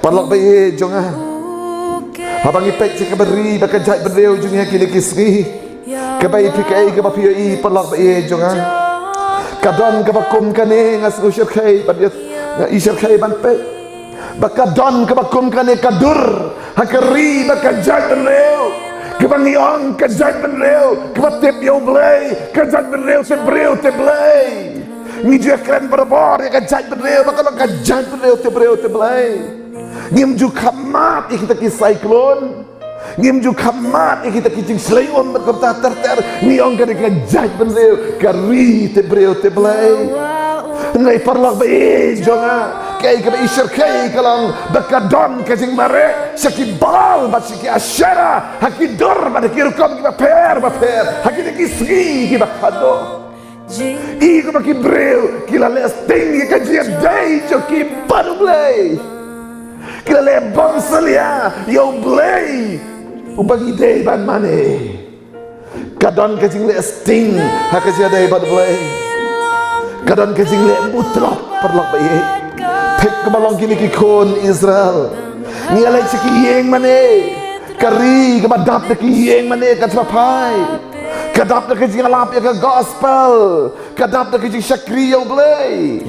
Parlok bayi jonga. Habang ipek si kabari baka jai berdeu jungnya kini kisri. Kabai pikai kabapioi parlok bayi jonga. Kadon kabakum kane ngas usir kai padiat isir kai banpe. Baka don kabakum kane kadur hakari baka jai berdeu. Kebangiong kajat berdeu kebatip yo blay kajat berdeu te blay. Ngijak keren berbor ya kajat berdeu baka kajat berdeu te blay. Ngim ju kamat kita kisai klon. Ngim ju kamat kita kicing selayon berkata terter niong kari kajat berdeu kari te blay. Ngai parlok bayi jonga. Kay kami isir kay kalang bakadon kajing mare sakibal basiki asyara hakidor badakiru kam kiba per hakide kisri kiba kado iko bakibreu kila les ting kajia day jo kibanu blay kila le bonsalia yo blay ubagi day ban mane kadon kajing les ting hakajia day ban blay kadon kajing le mutrop parlok bayi Pek kemalong kini kikon Israel. Ni alay si kiyeng mane. Kari kemadap na kiyeng mane katpapai. Kadap na kajing alap ya ka gospel. Kadap na kajing syakriyo blay.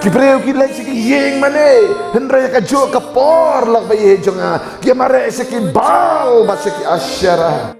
Kibreo kilay si kiyeng mane. Hendra ya kajo kapor lak bayi jonga. Kia mare si kibal ba si ki asyara.